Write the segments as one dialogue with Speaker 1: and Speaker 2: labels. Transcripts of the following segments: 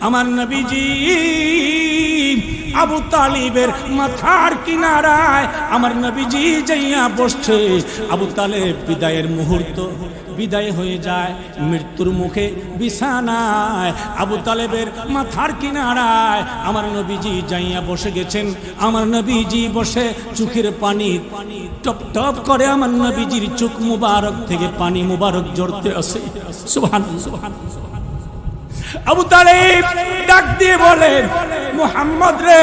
Speaker 1: আমার নবীজি আবু তালিবের মাথার কিনারায় আমার নবীজি যাইয়া বসছে। আবু তালেব বিদায়ের মুহূর্ত, বিদায় হয়ে যায় মৃত্যুর মুখে বিছানায়। আবু তালেবের মাথার কিনারায় আমার নবীজি যাইয়া বসে গেছেন। আমার নবীজি বসে চোখের পানি টপ টপ করে আমার নবীজির চোখ মুবারক থেকে পানি মুবারক ঝরতে আসে। সুবহানাল্লাহ। আবু তালেব ডাক দিয়ে বলেন, মুহাম্মদ রে,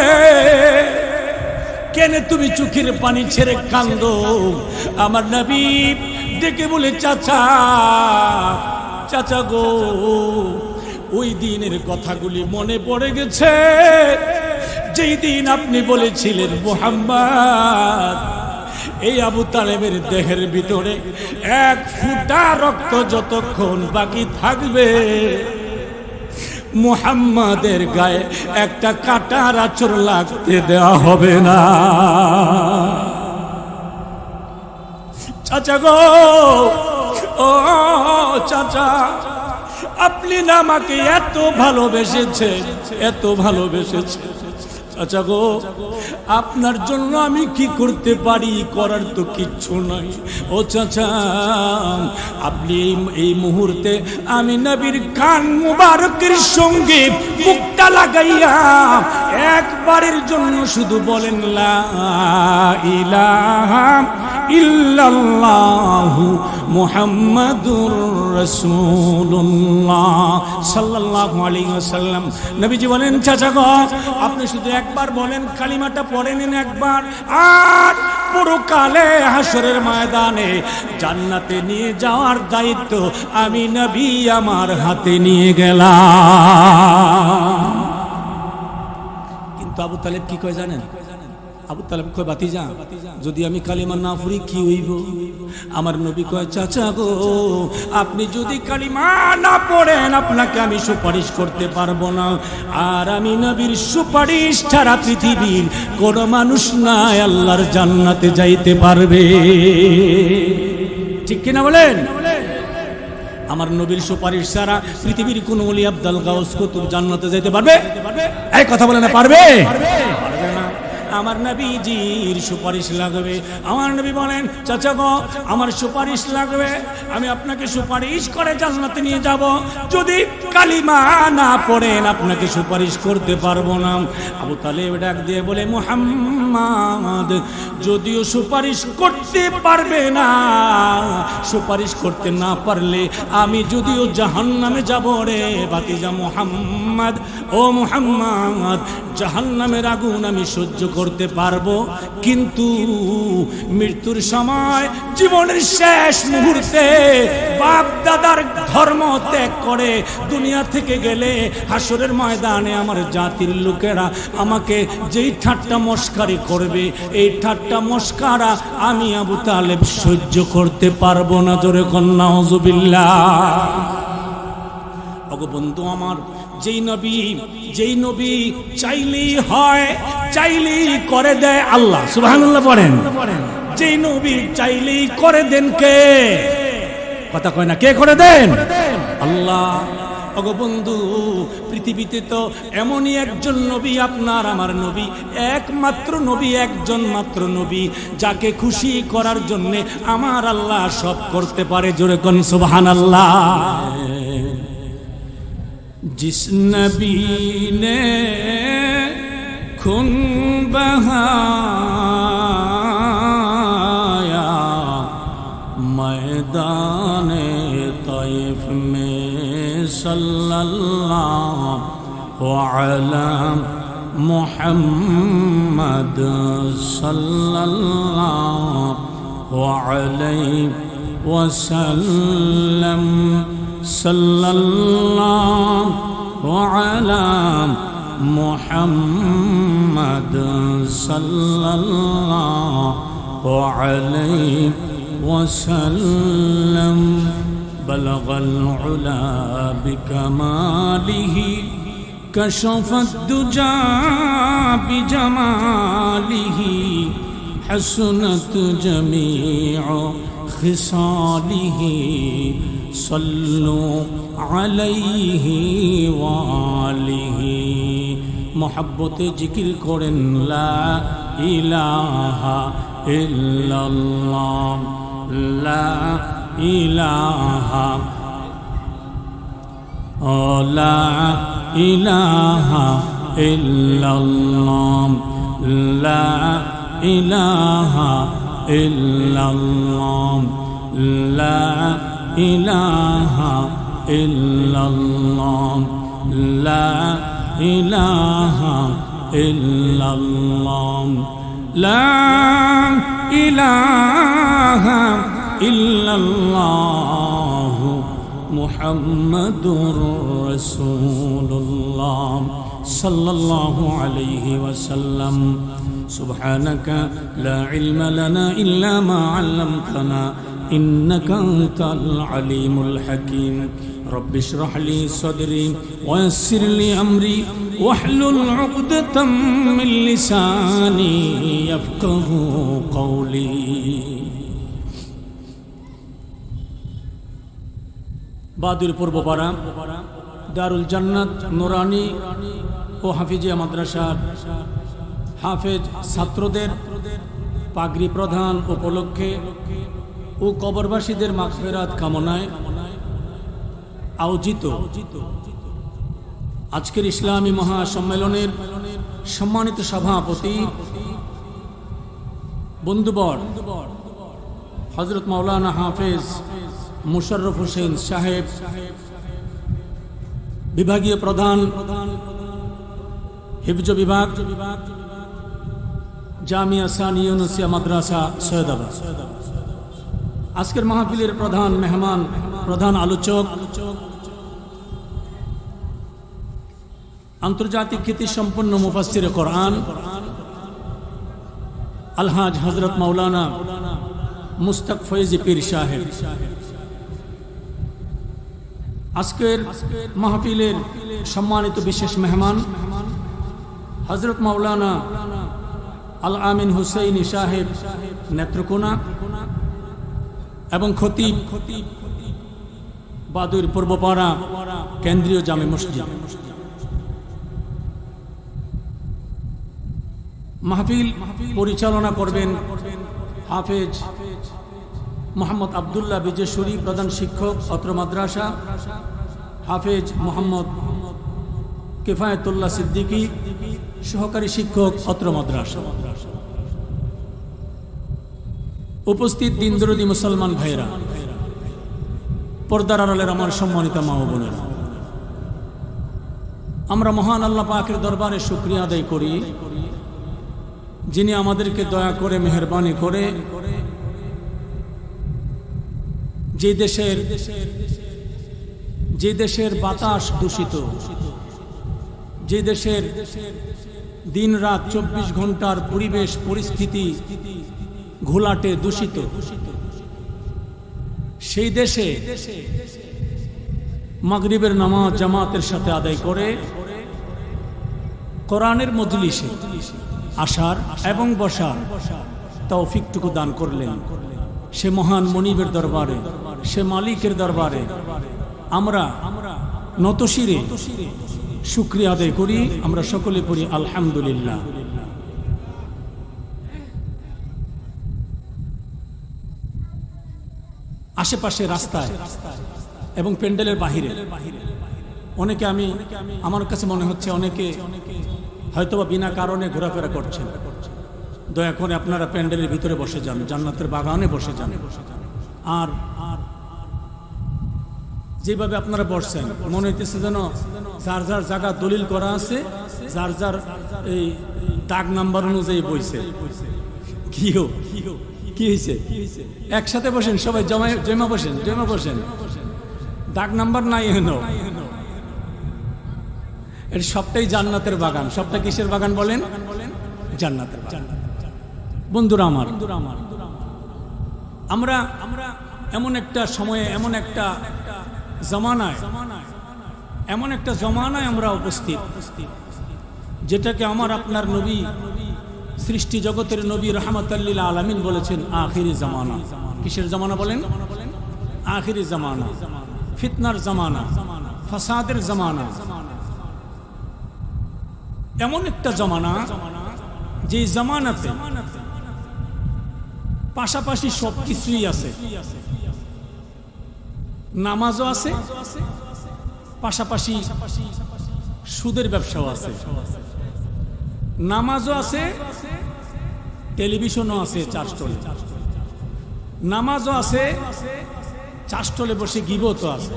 Speaker 1: কেন তুমি চোখের পানি ছেড়ে কান্দো? আমার নবী ডেকে বলে, চাচা, চাচা গো, ওই দিনের কথাগুলি মনে পড়ে গেছে, যেই দিন আপনি বলেছিলেন মুহাম্মদ, এই আবু তালেবের দেহের ভিতরে এক ফোঁটা রক্ত যতক্ষণ বাকি থাকবে মুহাম্মাদের গায়ে একটা কাঁটার আঁচড় লাগতে দেওয়া হবে না। চাচা গো, ও চাচা, আপনি না আমাকে এত ভালোবেসেছেন, এত ভালোবেসেছেন। চাচা গো, আপনার জন্য আমি কি করতে পারি? করার তো কিচ্ছু নাই। ও চাচা, আপনি এই মুহূর্তে আমি নবীর কান মুবারকের সঙ্গে মুখটা লাগাইয়া একবারের জন্য শুধু বলেন, লা ইলাহা ইল্লাল্লাহু মুহাম্মাদুর রাসূলুল্লাহ সাল্লাল্লাহু আলাইহি ওয়াসাল্লাম। নবীজি বলেন, চাচা গো, আপনি শুধু একবার বলেন, কালিমাটা পড়ে নিন একবার, আর পুরকালে হাসরের ময়দানে জান্নাতে নিয়ে যাওয়ার দায়িত্ব আমি নবী আমার হাতে নিয়ে গেলাম। কিন্তু আবু তালেব কি কয় জানেন? আবু তালেব কয়, বাতিজা, যদি আমি কালিমা না পড়ি কি হইব? আমার নবী কয়, চাচা গো, আপনি যদি কালিমা না পড়েন আপনাকে আমি সুপারিশ করতে পারবো না। আর আমি নবীর সুপারিশ ছাড়া পৃথিবীর কোন মানুষ নাই আল্লাহর জান্নাতে যাইতে পারবে। ঠিক কিনা বলেন? আমার নবীর সুপারিশ ছাড়া পৃথিবীর কোন ওলি আব্দুল গাউস কুতুব জান্নাতে যাইতে পারবে? এই কথা বলে না, পারবে? পারবে না। আমার নবীজির সুপারিশ লাগবে। আমার নবী বলেন, চাচা গো, আমার সুপারিশ লাগবে, আমি আপনাকে সুপারিশ করে জান্নাতে নিয়ে যাব। যদি কালিমা না পড়েন আপনাকে সুপারিশ করতে পারবো না। আবু তালেব ডাক দিয়ে বলে, মুহাম্মদ যদিও সুপারিশ করতে পারবে না, সুপারিশ করতে না পারলে আমি যদিও জাহান্নামে যাব রে ভাতিজা মুহাম্মদ। ও মুহাম্মদ, জাহান্নামের আগুন আমি সহ্য করতে পারবো, কিন্তু মৃত্যুর সময় জীবনের শেষ মুহূর্তে বাপ দাদার ধর্ম ত্যাগ করে দুনিয়া থেকে গেলে হাসরের ময়দানে আমার জাতির লোকেরা আমাকে যেই ঠাট্টা মস্কারি করবে, এই ঠাট্টা মস্কারা আমি আবু তালেব সহ্য করতে পারবো না। জোরে কন্যা নাউজুবিল্লাহ। ওগো বন্ধু আমার, যেই নবী চাইলেই হয়, চাইলেই করে দেয় আল্লাহ। সুবহানাল্লাহ পড়েন। যেই নবী চাইলেই করে দেন কে? কথা কয় না, কে করে দেন? আল্লাহ। ওগো বন্ধু, পৃথিবীতে তো এমনই একজন নবী, আপনার আমার নবী, একমাত্র নবী, একজন মাত্র নবী, যাকে খুশি করার জন্য আমার আল্লাহ সব করতে পারে। জোরে কোন সুবহানাল্লাহ। जिस नबी ने खून बहाया मैदान तैफ में सल्लल्लाहु अलैहि मुहम्मद सल्लल्लाहु अलैहि वसल्लम सल्लल्लाहु अला मुहम्मद सल्लल्लाहु अलैहि वसल्लम बलगल उला बिकमालिही कशफत दुजा बिजमालिही हसनत जमीउ खिसालिही সল্লু আলাইহি ওয়া আলিহি। মহব্বতে জিকির করেন লা ইলাহা ইল্লাল্লাহ, লা ইলাহা, লা ইলাহা ইল্লাল্লাহ, লা ইলাহা ইল্লাল্লাহ, লা ইলাহা ইল্লাল্লাহ, লা ইলাহা ইল্লাল্লাহ, লা ইলাহা ইল্লাল্লাহ মুহাম্মাদুর রাসূলুল্লাহ সাল্লাল্লাহু আলাইহি ওয়াসাল্লাম। সুবহানাকা লা ইলমা লানা ইল্লা মা আল্লামতানা ইন্নাকা আনতাল আলিমুল হাকীম। رب اشرح لي صدري ويسر لي أمري واحلل عقدة من لساني يفقه قولي। বাদুর পূর্বপাড়া দারুল জান্নাত নুরানি ও হাফিজিয়া মাদ্রাসার হাফেজ ছাত্রদের পাগড়ি প্রদান উপলক্ষে ও কবরবাসীদের মাগফিরাত কামনায় আয়োজিত আজকের ইসলামী মহাসম্মেলনের সম্মানিত সভাপতি বন্ধুবর হযরত মাওলানা হাফেজ মুশাররফ হোসেন সাহেব, বিভাগীয় প্রধান হিফজ বিভাগ, জামিয়া সানি ইউনুসিয়া মাদ্রাসা সৈয়দাবাদ। আজকের মাহফিলের প্রধান মেহমান, প্রধান আলোচক, আন্তর্জাতিক খ্যাতিসম্পন্ন মুফাসসিরে কোরআন আলহাজ হযরত মাওলানা মুস্তাক ফয়েজি পীর সাহেব। আজকের মাহফিলের সম্মানিত বিশেষ মেহমান হযরত মাওলানা আল আমিন হুসাইনি সাহেব নেত্রকোনা এবং খতিব বাদুর পূর্বপাড়া কেন্দ্রীয় জামে মসজিদ। মাহফিল পরিচালনা করবেন হাফেজ মোহাম্মদ আব্দুল্লাহ বিজেশ্বরী, প্রধান শিক্ষক অত্র মাদ্রাসা, হাফেজ মোহাম্মদ কিফায়াতুল্লাহ সিদ্দিকী, সহকারী শিক্ষক অত্র মাদ্রাসা। উপস্থিত দিনদরদি মুসলমান ভাইরা, পর্দার আড়ালের আমার সম্মানিত মা ও বোনেরা, আমরা মহান আল্লাহ পাকের দরবারে শুকরিয়া আদায় করি, যিনি আমাদেরকে দয়া করে মেহেরবানি করে যে দেশের বাতাস দূষিত, যে দেশের দিন রাত 24 ঘন্টার পরিবেশ পরিস্থিতি ঘোলাটে দূষিত, সেই দেশে মাগরিবের নামাজ জামাতের সাথে আদায় করে কোরআনের মজলিসে আসার এবং বসার তৌফিকটুকু দান করলেন। সে মহান মনিবের দরবারে, সে মালিকের দরবারে আমরা নতশিরে শুকরিয়া আদায় করি। আমরা সকলে পড়ি আলহামদুলিল্লাহ। আশেপাশে রাস্তায় এবং প্যান্ডেলের বাহিরে অনেকে, আমার কাছে মনে হচ্ছে অনেকে হয়তোবা বিনা কারণে ঘোরাফেরা করছেন। দয়া করে আপনারা প্যান্ডেলের ভিতরে বসে যান, জান্নাতের বাগানে বসে যান। আর যেভাবে আপনারা বসছেন মনে হইতেছে যেন যার যার জায়গা দলিল করা আছে, যার যার এই দাগ নাম্বার অনুযায়ী বইছে। কি হয়েছে? একসাথে বসেন, সবাই জমা বসেন। দাগ নাম্বার নাই হেন, এর সবটাই জান্নাতের বাগান। সবটা কিসের বাগান বলেন? জান্নাতের বাগান। বন্ধুরা আমার, আমরা এমন একটা সময়ে, এমন একটা জমানায় আমরা উপস্থিত, যেটাকে আমার আপনার নবী, সৃষ্টি জগতের নবী রাহমাতাল লিল আলামিন বলেছেন আখিরি জামানা। কিসের জামানা বলেন? আখিরি জামানা। ফিতনার জামানা, ফাসাদের জামানা, এমন একটা জামানা যে জামানাতে পাশাপাশি সবকিছুই আছে। নামাজও আছে, পাশাপাশি সুদের ব্যবসাও আছে। নামাজও আছে, টেলিভিশনও আছে, চারস্টলে নামাজও আছে, চারস্টলে বসে গিবতও আছে।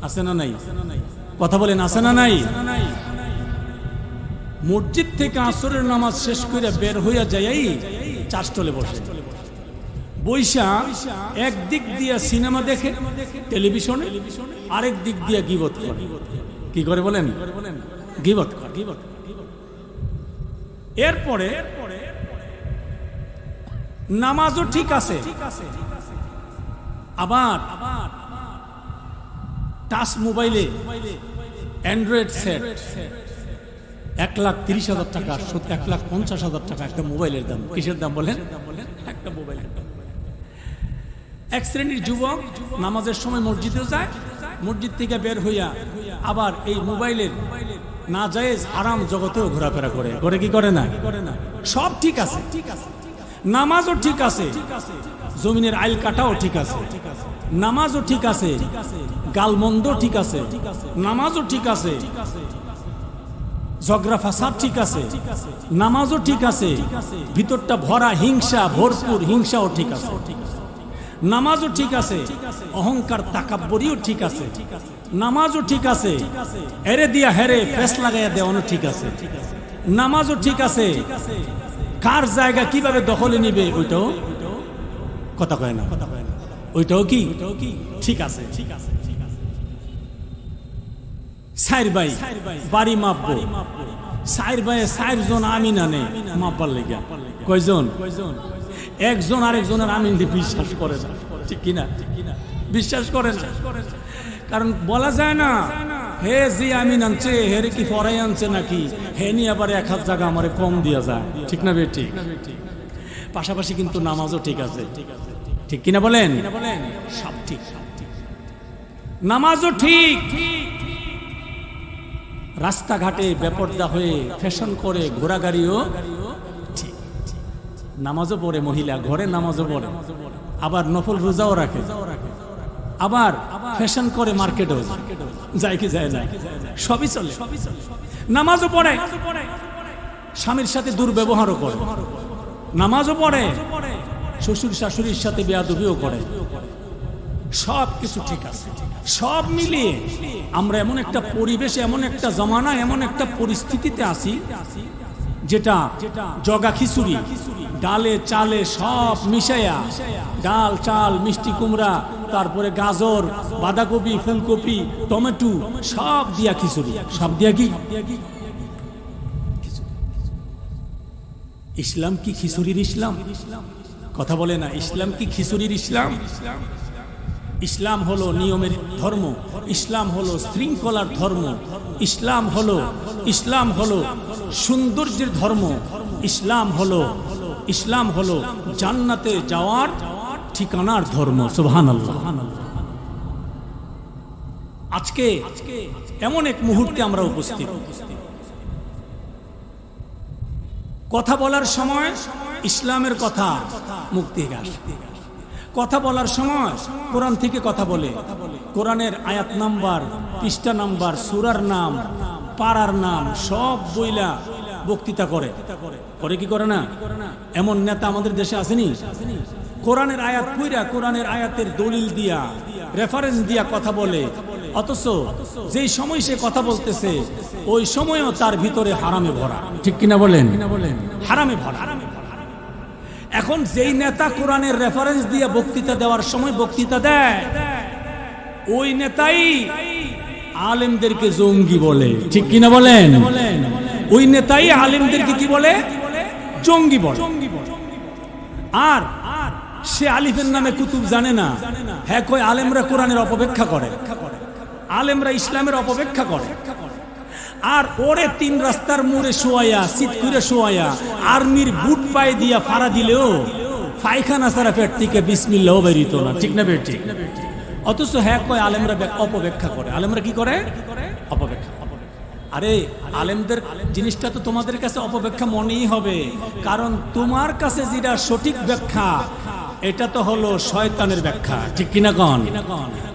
Speaker 1: আছে না নাই? কথা বলেন, আছে না নাই? মসজিদ থেকে আসরের নামাজ শেষ করে বের হইয়া যাই চারস্টলে বসে বৈশা একদিক দিয়া সিনেমা দেখে টেলিভিশনে, আরেক দিক দিয়া গিবত করে। কি করে বলেন? গিবত করে। এরপরে নামাজও ঠিক আছে, আবার টাচ মোবাইলে অ্যান্ড্রয়েড সেট 1,30,000 টাকা, 1,50,000 টাকা একটা মোবাইলের দাম। কিসের দাম বলেন? একটা মোবাইলের দাম। এক শ্রেণীর যুবক নামাজের সময় মসজিদেও যায়, মসজিদ থেকে বের হইয়া আবার এই মোবাইলের না জায়েজ হারাম জগতেও ঘোরাফেরা করে। করে কি করে না? সব ঠিক আছে, নামাজও ঠিক আছে, জমিনের আইল কাটাও ঠিক আছে, নামাজও ঠিক আছে, গালমন্দ ঠিক আছে, নামাজও ঠিক আছে, ঝগড়া ফাসাদ ঠিক আছে, নামাজও ঠিক আছে, ভিতরটা ভরা হিংসা, ভরপুর হিংসাও ঠিক আছে, নামাজও ঠিক আছে, অহংকার তাকাব্বরিও ঠিক আছে, নামাজও ঠিক আছে, এরে দিয়া হেরে ফেস লাগাইয়া দেওয়ানো ঠিক আছে, নামাজও ঠিক আছে, কার জায়গা কিভাবে দখলে নিবে ওইটাও কথা কয় না, ওইটাও কি ঠিক আছে। সাইর ভাই বাড়ি মাপবো, সাইর ভাই 4 জন আমিন আনে মাপবার লেগে। কয়জন? একজন আরেকজনের আমিন দিয়ে বিশ্বাস করে না, ঠিক কিনা? বিশ্বাস করে না, কারণ বলা যায় না হে যে আমিন আনছে হেরে কি ফরাই আনছে নাকি, হে নিয়ে আবার 1 জায়গা আমারে কম দিয়া যায়, ঠিক না বেটি? পাশাপাশি কিন্তু নামাজও ঠিক আছে, ঠিক কিনা বলেন? সব ঠিক, নামাজও ঠিক, রাস্তাঘাটে বেপরদা হয়ে ফ্যাশন করে ঘোরাগাড়িও ঠিক, নামাজও পড়ে মহিলা, ঘরে নামাজও পড়ে, আবার নফল রোজাও রাখে, আবার ফ্যাশন করে মার্কেটও যায় কি যায় না, সবই চলে, নামাজও পড়ে, স্বামীর সাথে দুর্ব্যবহারও করে, নামাজও পড়ে, শ্বশুর শাশুড়ির সাথে বেয়াদবিও করে, সব কিছু ঠিক আছে। সব মিলিয়ে আমরা এমন একটা পরিবেশে, এমন একটা জমানা, এমন একটা পরিস্থিতিতে আছি যেটা জগা খিচুড়ি, ডালে চালে সব মিশাইয়া, ডাল চাল মিষ্টি কুমড়া, তারপরে গাজর বাঁধাকপি ফুলকপি টমেটো সব দিয়া খিচুড়ি, সব দিয়া কি? ইসলাম কি খিচুড়ির ইসলাম? কথা বলে না, ইসলাম কি খিচুড়ির ইসলাম? ইসলাম হলো নিয়মের ধর্ম, ইসলাম হলো শৃঙ্খলার ধর্ম, ইসলাম হলো সৌন্দর্যের ধর্ম, ইসলাম হলো জান্নাতে যাওয়ার ঠিকানার ধর্ম। সুবহানাল্লাহ। আজকে এমন এক মুহূর্তে আমরা উপস্থিত, কথা বলার সময় ইসলামের কথা মুখ থেকে আসে, কথা বলার সময় কোরআন থেকে কথা বলে, কোরআনের আয়াত নাম্বার, পৃষ্ঠা নাম্বার, সূরার নাম, পারার নাম সব বইলা বক্তৃতা করে কি করে না? এমন নেতা আমাদের দেশে আসেনি? কোরআনের আয়াত কইরা, কোরআনের আয়াতের দলিল দিয়া, রেফারেন্স দিয়া কথা বলে, অথচ যেই সময় সে কথা বলতেছে ওই সময়ও তার ভিতরে হারামে ভরা, ঠিক কিনা বলেন? হারামে ভরা। এখন যেই নেতা কোরআনের রেফারেন্স দিয়ে বক্তৃতা দেওয়ার সময় বক্তৃতা দেয়, ওই নেতাই আলেমদেরকে জঙ্গি বলে, ঠিক কিনা বলেন? ওই নেতাই আলেমদেরকে কি বলে? জঙ্গি বলে। আর সে আলিফের নামে কুতুব জানে না, হ্যাঁ কয় আলেমরা কোরআনের অপব্যাখ্যা করে, আলেমরা ইসলামের অপব্যাখ্যা করে। আর ওরে 3 রাস্তার মোড়ে শোয়াইয়া, শীত করে শোয়াইয়া, আর্মির বুট পায়ে দিয়া ফাড়া দিলেও পায়খানা সারা পেট থেকে বিসমিল্লাহ বেরিত না, ঠিক না বেটি? অথচ হ্যাঁ কয় আলেমরা অপব্যাখ্যা করে। আলেমরা কি করে? অপব্যাখ্যা। আরে আলেমদের জিনিসটা তো তোমাদের কাছে অপব্যাখ্যা মনেই হবে, কারণ তোমার কাছে যেটা সঠিক ব্যাখ্যা এটা তো হলো শয়তানের ব্যাখ্যা, ঠিক কিনা কন?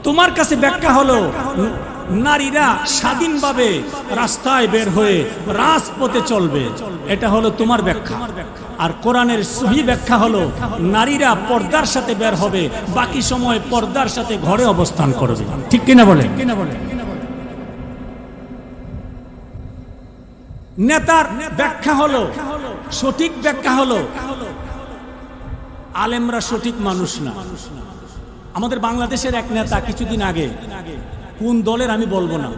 Speaker 1: তোমার কাছে ব্যাখ্যা হলো নারীরা স্বাধীনভাবে রাস্তায় বের হয়ে রাজপথে চলবে, এটা হলো তোমার ব্যাখ্যা। আর কোরআনের সহি ব্যাখ্যা হলো নারীরা পর্দার সাথে বের হবে, বাকি সময় পর্দার সাথে ঘরে অবস্থান করবে, ঠিক কিনা বলে? নেতার ব্যাখ্যা হলো, সঠিক ব্যাখ্যা হলো আলেমরা সঠিক মানুষ না। আমাদের বাংলাদেশের এক নেতা কিছুদিন আগে, কোন দলের আমি বলবো না,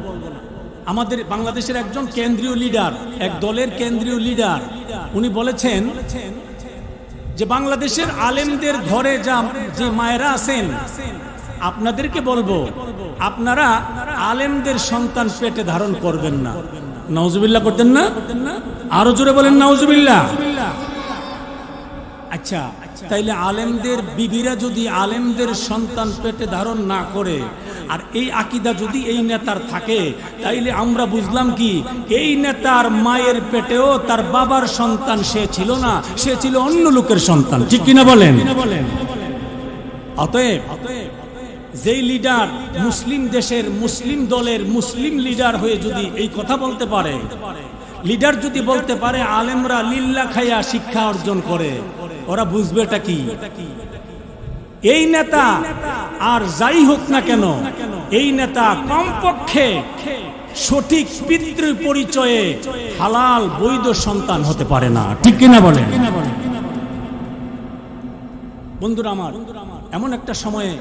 Speaker 1: আমাদের বাংলাদেশের একজন কেন্দ্রীয় লিডার, এক দলের কেন্দ্রীয় লিডার, উনি বলেছেন যে বাংলাদেশের আলেমদের ঘরে যে মায়েরা আছেন আপনাদেরকে বলবো আপনারা আলেমদের সন্তান পেটে ধারণ করবেন না। নাউজুবিল্লাহ করতেন না? আরো জোরে বলেন নাউজুবিল্লাহ। আচ্ছা, তাইলে আলেমদের বিবিরা যদি আলেমদের সন্তান পেটে ধারণ না করে আর এই আকীদা যদি এই নেতার থাকে, তাইলে আমরা বুঝলাম কি এই নেতার মায়ের পেটেও তার বাবার সন্তান সে ছিল না, সে ছিল অন্য লোকের সন্তান, ঠিক কিনা বলেন? অতএব যেই লিডার মুসলিম দেশের মুসলিম দলের মুসলিম লিডার হয়ে যদি এই কথা বলতে পারে, লিডার যদি বলতে পারে আলেমরা লিল্লাহ খাইয়া শিক্ষা অর্জন করে, ওরা বুঝবে এটা কি? এই নেতা আর যাই হোক না কেন, এই নেতা কমপক্ষে সঠিক পিতৃ পরিচয়ে হালাল বৈধ সন্তান হতে পারে না, ঠিক কিনা বলেন? বন্ধুরা আমার, এমন একটা সময়ে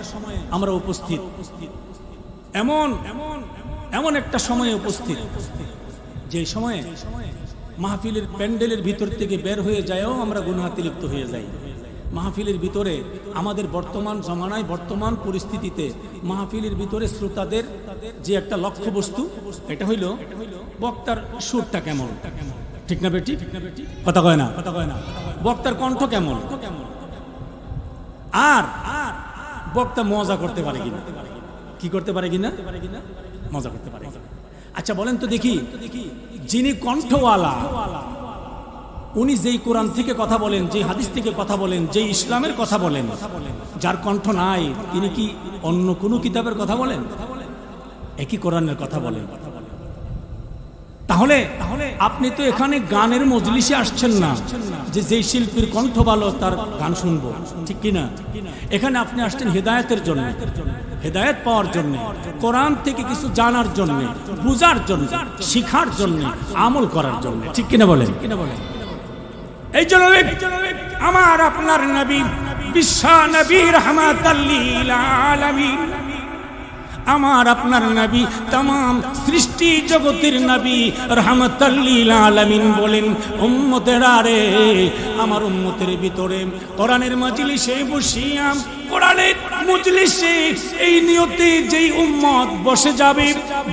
Speaker 1: আমরা উপস্থিত, এমন একটা সময়ে উপস্থিত যে সময়ে মাহফিলের প্যান্ডেলের ভিতর থেকে বের হয়ে যায়ও আমরা গুনাহাতে লিপ্ত হয়ে যাই। মাহফিলের ভিতরে আমাদের বর্তমান জমানায়, বর্তমান পরিস্থিতিতে মাহফিলের ভিতরে শ্রোতাদের যে একটা লক্ষ্য বস্তু, এটা হইল বক্তার সুরটা কেমন, ঠিক না বেটি? কথা কয় না? বক্তার কণ্ঠ কেমন, আর বক্তা মজা করতে পারে কিনা, কি করতে পারে কিনা, মজা করতে পারে। আচ্ছা বলেন তো দেখি, যিনি কণ্ঠওয়ালা উনি যেই কোরআন থেকে কথা বলেন, যে হাদিস থেকে কথা বলেন, যে ইসলামের কথা বলেন, যার কণ্ঠ নাই তিনি কি অন্য কোনো কিতাবের কথা বলেন? একই কোরআনের কথা বলেন। তাহলে আপনি তো এখানে গানের মজলিসে আসছেন না যে যেই শিল্পীর কণ্ঠ ভালো তার গান শুনবো, ঠিক কিনা? এখানে আপনি আসছেন হেদায়েতের জন্য, হেদায়েত পাওয়ার জন্য, কোরআন থেকে কিছু জানার জন্য, বুঝার জন্য, শিখার জন্য, আমল করার জন্য, ঠিক কিনা বলেন? এই জন্য আমার আপনার নবী বিশ্ব নবী রাহমাতাল লিল আলামিন, আমার আপনার নবী तमाम সৃষ্টি জগতের নবী রাহমাতাল লিল আলামিন বলেন, উম্মতেরা রে, আমার উম্মতের ভিতরে কোরআনের মজলিসে বসিয়া, কোরআনের মজলিসে এই নিয়তে যেই উম্মত বসে যাবে,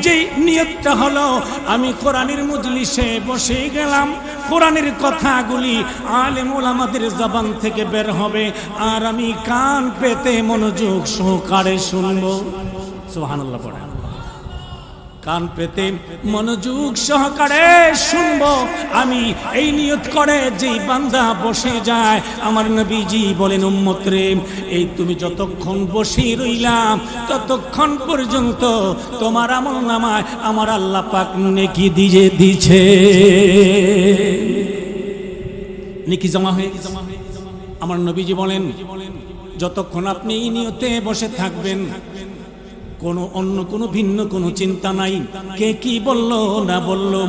Speaker 1: যেই নিয়তটা হলো আমি কোরআনের মজলিসে বসে গেলাম, কোরআনের কথাগুলি আলেম ওলামাদের জবান থেকে বের হবে আর আমি কান পেতে মনোযোগ সহকারে শুনবো। সুবহানাল্লাহ পড়ে, কান পেতে মনোযোগ সহকারে শুনবো আমি, এই নিয়ত করে যেই বান্দা বসে যায়, আমার নবীজি বলেন উম্মত রে, এই তুমি যতক্ষণ বসে রইলাম ততক্ষণ পর্যন্ত তোমার আমল নামায় আমার আল্লাহ পাক নেকি দিয়ে দিছে, নেকি জমা হয়ে গেছে। আমার নবীজি বলেন যতক্ষণ আপনি এই নিয়তে বসে থাকবেন, কোনো অন্য কোনো ভিন্ন কোনো চিন্তা নাই, কে কি বললো না বললো,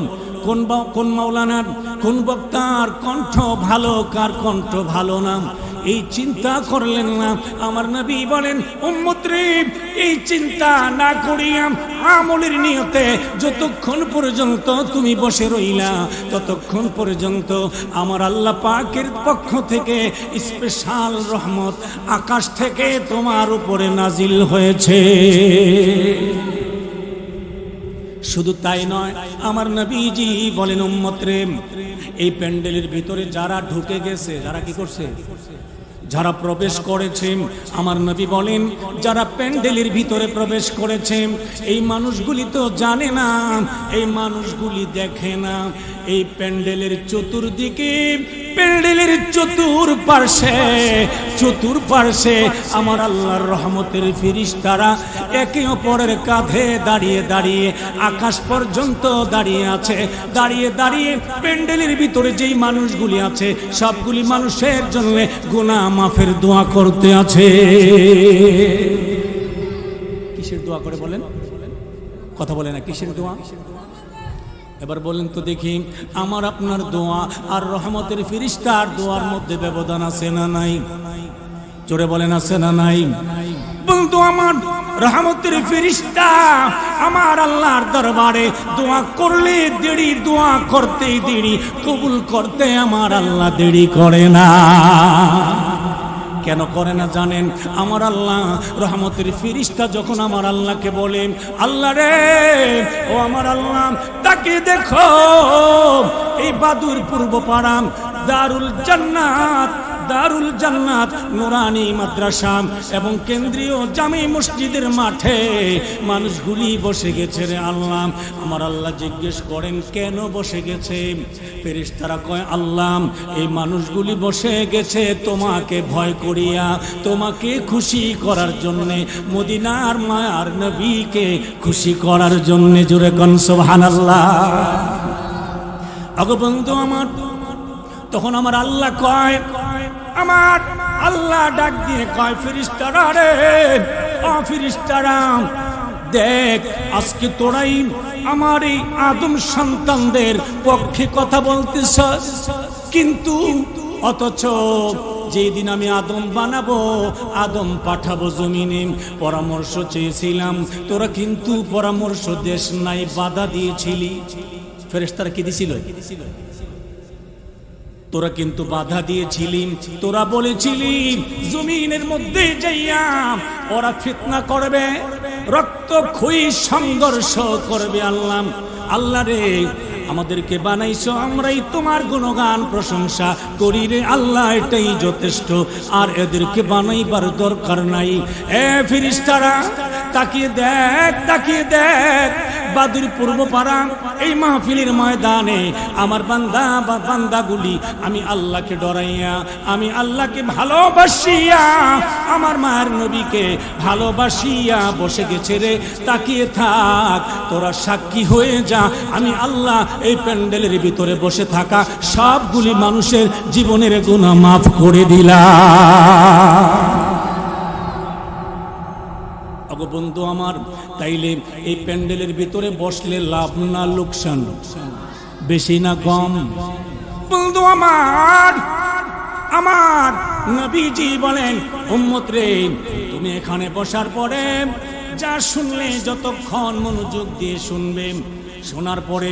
Speaker 1: কোন মাওলানার কোন বক্তার কণ্ঠ ভালো, কার কণ্ঠ ভালো না, এই চিন্তা করলেন না। আমার নবী বলেন উম্মত রে, এই চিন্তা না করিয়া আমলের নিয়তে যতক্ষণ পর্যন্ত তুমি বসে রইলা, ততক্ষণ পর্যন্ত আমার আল্লাহ পাকের পক্ষ থেকে স্পেশাল রহমত আকাশ থেকে তোমার উপরে নাজিল হয়েছে। শুধু তাই নয়, আমার নবীজি বলেন উম্মত রে, এই প্যান্ডেলের ভিতরে যারা ঢুকে গেছে, যারা কি করছে, যারা প্রবেশ করেছে, আমার নবী বলেন যারা প্যান্ডেলের ভিতরে প্রবেশ করেছে, এই মানুষগুলি তো জানে না, এই মানুষগুলি দেখে না, এই প্যান্ডেলের চতুর্দিকে, প্যান্ডেলের চতুর্পার্শ্বে আমার আল্লাহর রহমতের ফেরেশতারা একে অপরের কাঁধে দাঁড়িয়ে দাঁড়িয়ে আকাশ পর্যন্ত দাঁড়িয়ে আছে। দাঁড়িয়ে দাঁড়িয়ে প্যান্ডেলের ভিতরে যেই মানুষগুলি আছে সবগুলি মানুষের জন্য গুনাহ মাফের দোয়া করতে আছে। কিসের দোয়া করে বলেন? কথা বলে না, কিসের দোয়া? এবার বলেন তো দেখি, আমার আপনার দোয়া আর রহমতের ফেরেশতার দোয়ার মধ্যে ব্যবধান আছে না নাই? জোরে বলেন, আছে না নাই? বন্ধু আমার, রহমতের ফেরেশতা আমার আল্লাহর দরবারে দোয়া করলে দেরি, দোয়া করতেই দেরি, কবুল করতে আমার আল্লাহ দেরি করে না। কেন করে না জানেন? আমার আল্লাহ রহমতের ফেরেশতা যখন আমার আল্লাহকে বলে, আল্লাহ রে, ও আমার আল্লাহ, তাকে দেখো, এই বাদুর পূর্ব পাড়া দারুল জান্নাত নুরানি মাদ্রাসা এবং কেন্দ্রীয় জামি মসজিদের মাঠে মানুষগুলি বসে গেছে রে আল্লাহ। আমার আল্লাহ জিজ্ঞেস করেন কেন বসে গেছে? ফেরেশতারা কয়, আল্লাহ, এই মানুষগুলি বসে গেছে তোমাকে ভয় করিয়া, তোমাকে খুশি করার জন্যে, মদিনার মায়ার নবীকে খুশি করার জন্যে। জোরে কোন সুবহানাল্লাহ। আগো বন্ধু আমার, তখন আমার আল্লাহ কয়, আমার আল্লাহ ডাক দিয়ে কয়, ফেরেশতারা রে, ও ফেরেশতারা, দেখ আজকে তোরাই আমার এই আদম সন্তানদের পক্ষে কথা বলতেছ, কিন্তু অথচ যেদিন আমি আদম বানাবো, আদম পাঠাবো জমিনে, পরামর্শ চেয়েছিলাম, তোরা কিন্তু পরামর্শ দেশ নাই, বাধা দিয়েছিলি। ফেরেশতারা কি দিছিল? তোরা কিন্তু বাধা দিয়েছিলি, তোরা বলেছিলি জমিনের মধ্যে যাইয়া ওরা ফিতনা করবে, রক্তক্ষয়ী সংঘর্ষ করবে। আল্লাহ রে, আমাদেরকে বানাইছো, আমরাই তোমার গুণগান প্রশংসা করি রে আল্লাহ, এটাই যথেষ্ট, আর এদেরকে বানাইবার দরকার নাই। এ ফেরেশতারা, তাকিয়ে দেখ বাদুর পূর্ব পাড়া এই মাহফিলের ময়দানে আমার বান্দাগুলি আমি আল্লাহকে ডরাইয়া, আমি আল্লাহকে ভালোবাসিয়া, আমার মায়ের নবীকে ভালোবাসিয়া বসে গেছে রে। তাকিয়ে থাক, তোরা সাক্ষী হয়ে যা, আমি আল্লাহ এই প্যান্ডেলের ভিতরে বসে থাকা সবগুলি মানুষের জীবনের গুনাহ মাফ করে দিলাম। বন্ধু আমার, তাইলে এই প্যান্ডেলের ভিতরে বসলে লাভ না লোকসান? বেশি না কম? বন্ধু আমার নবীজি বলেন, উম্মত রে, তুমি এখানে বসার পরে যা শুনলে, যতক্ষণ মনোযোগ দিয়ে শুনবে, শোনার পরে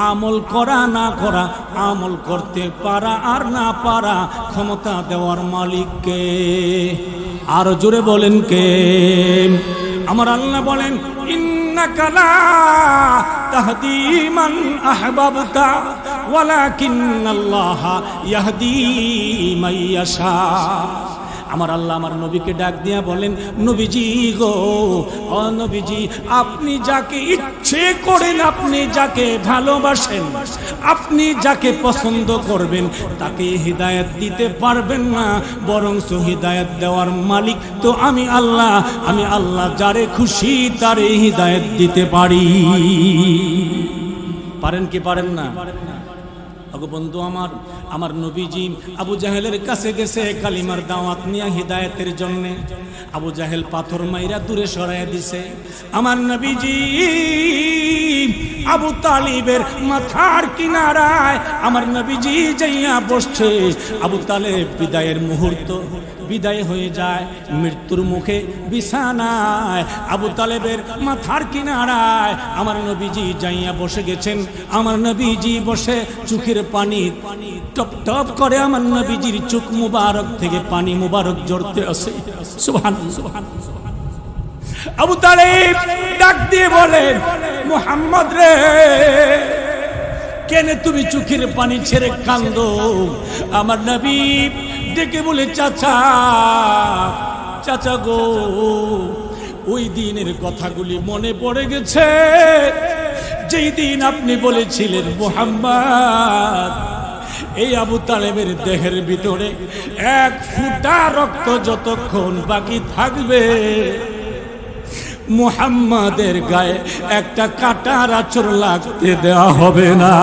Speaker 1: আমল করা না করা, আমল করতে পারা আর না পারা ক্ষমতা দেওয়ার মালিককে। আর জোরে বলেন কে? আমার আল্লাহ বলেন, ইন্নাকা লা তাহদি মান আহবাবতা ওয়ালাকিন্নাল্লাহা ইয়াহদি মান ইয়াশা। আমার আল্লাহ আমার নবীকে ডাক দিয়া বলেন, নবীজি গো, ও নবীজি, আপনি যাকে ইচ্ছে করেন, আপনি যাকে ভালোবাসেন, আপনি যাকে পছন্দ করবেন, তাকে হিদায়াত দিতে পারবেন না, বরং হিদায়াত দেওয়ার মালিক তো আমি আল্লাহ। আমি আল্লাহ যারে খুশি তারে হিদায়াত দিতে পারি। পারেন কি পারেন না? বন্ধু আমার নবীজি আবু জাহেলের কাছে গেছে কালিমার দাওয়াত নিয়ে হিদায়াতের জন্য। আবু জাহেল পাথর মাইরা দূরে সরাইয়া দিছে। আমার নবীজি আবু তালিবের মাথার কিনারায় আমার নবীজি যাইয়া বসছে। আবু তালেব বিদায়ের মুহূর্ত, বিদায় হয়ে যায়, মৃত্যুর মুখে বিছানায় আবু তালেবের মাথার কিনারায় আমার নবীজি যাইয়া বসে গেছেন। আমার নবীজি বসে চোখের পানি টপ টপ করে, আমার নবীজির চোখ মুবারক থেকে পানি মুবারক ঝরতে আছে। সুবহানাল্লাহ। আবু তালেব ডাক দিয়ে বলে, মুহাম্মদ রে, কেন তুমি চোখের পানি ছেড়ে কান্দো? আমার নবী ডেকে বলে, চাচা চাচা গো, ওই দিনের কথাগুলি মনে পড়ে গেছে, যেই দিন আপনি বলেছিলেন মুহাম্মদ, এই আবু তালেবের দেহের ভিতরে এক ফোঁটা রক্ত যতক্ষণ বাকি থাকবে, মুহাম্মাদের গায়ে একটা কাঁটার আঁচড় লাগতে দেওয়া হবে না।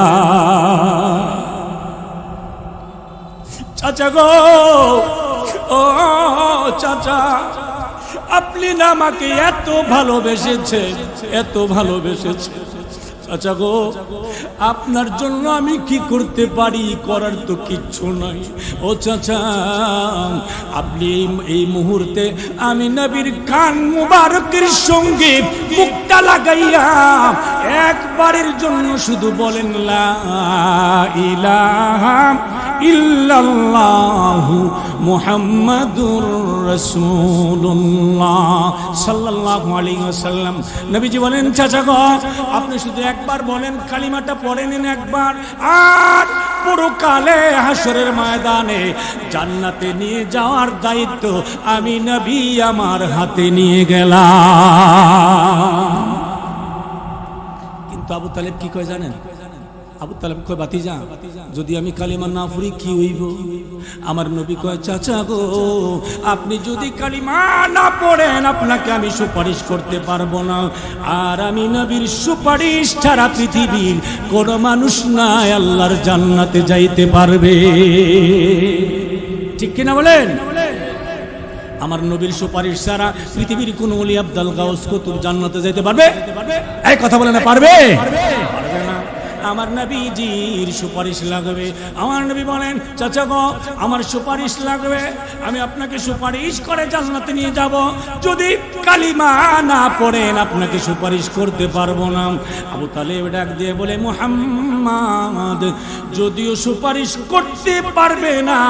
Speaker 1: চাচা গো, ও চাচা, আপনি না আমাকে এত ভালোবেসেছেন, এত ভালোবেসেছেন। চাচা গো, আপনার জন্য আমি কি করতে পারি? করার তো কিচ্ছু নাই। ও চাচা, আপনি এই মুহূর্তে আমি নবীর কান মুবারকের সঙ্গে মুখটা লাগাইয়া একবারের জন্য শুধু বলেন, লা ইলাহা ইল্লাল্লাহু মুহাম্মাদুর রাসূলুল্লাহ সাল্লাল্লাহু আলাইহি ওয়াসাল্লাম। নবীজি বলেন, চাচা গো, আপনি শুধু একবার বলেন, কালিমাটা পড়ে নিন একবার, আর পরকালে হাসরের ময়দানে জান্নাতে নিয়ে যাওয়ার দায়িত্ব আমি নবী আমার হাতে নিয়ে গেলাম। কিন্তু আবু তালেব কি কয় জানেন? আবু তালেব কয়, বাতিজা, যদি আমি কালিমা না পড়ি কি হইব? আমার নবী কয়, চাচা গো, আপনি যদি কালিমা না পড়েন আপনাকে আমি সুপারিশ করতে পারবো না, আর আমি নবীর সুপারিশ ছাড়া পৃথিবীর কোন মানুষ নাই আল্লাহর জান্নাতে যাইতে পারবে। ঠিক কিনা বলেন? আমার নবীর সুপারিশ ছাড়া পৃথিবীর কোন ওলি আব্দুল গাউস কুতুব জান্নাতে যাইতে পারবে? এই কথা বলে না, পারবে? পারবে না। আমার নবীজির সুপারিশ লাগবে। আমার নবী বলেন, চাচা গো, আমার সুপারিশ লাগবে, আমি আপনাকে সুপারিশ করে জান্নাতে নিয়ে যাব। যদি কালিমা না পড়েন আপনাকে সুপারিশ করতে পারবো না। আবু তালেব ডাক দিয়ে বলে, মুহাম্মদ যদিও সুপারিশ করতে পারবে না,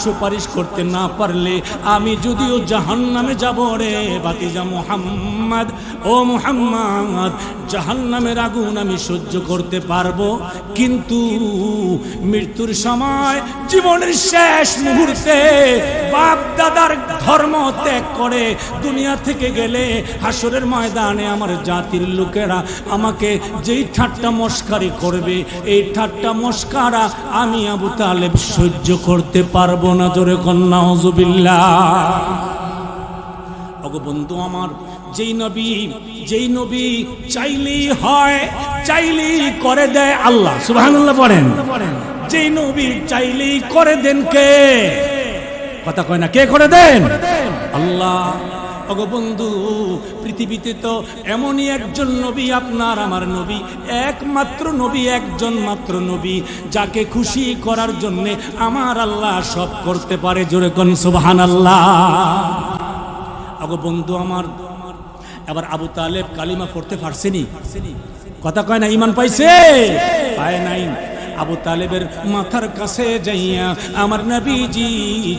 Speaker 1: সুপারিশ করতে না পারলে আমি যদিও জাহান্নামে যাব রে ভাতিজা মুহাম্মদ, ও মুহাম্মদ, জাহান্নামের আগুন আমি সহ্য করতে পারবো, কিন্তু মৃত্যুর সময় জীবনের শেষ মুহূর্তে বাপ দাদার ধর্ম ত্যাগ করে দুনিয়া থেকে গেলে হাসরের ময়দানে আমার জাতির লোকেরা আমাকে যেই ঠাট্টা মস্কারি করবে, এই ঠাট্টা মস্কারা আমি আবু তালেব সহ্য করতে পারবো না। জোরে কোন নাউজুবিল্লাহ। ওগো বন্ধু আমার, যেই নবী চাইলেই হয়, চাইলেই করে দেয় আল্লাহ। সুবহানাল্লাহ পড়েন। যেই নবী চাইলেই করে দেন কে? কথা কয় না, কে করে দেন? আল্লাহ। ওগো বন্ধু, পৃথিবীতে তো এমনই একজন নবী, আপনার আমার নবী, একমাত্র নবী, একজন মাত্র নবী, যাকে খুশি করার জন্য আমার আল্লাহ সব করতে পারে। জোরে কোন সুবহানাল্লাহ। ওগো বন্ধু আমার, এবার আবু তালেব কালিমা পড়তে পারছেনি? কথা কয় না, ঈমান পাইছে? পায় নাই। আবু তালেবের মাথার কাছে যাইয়া আমার নবীজি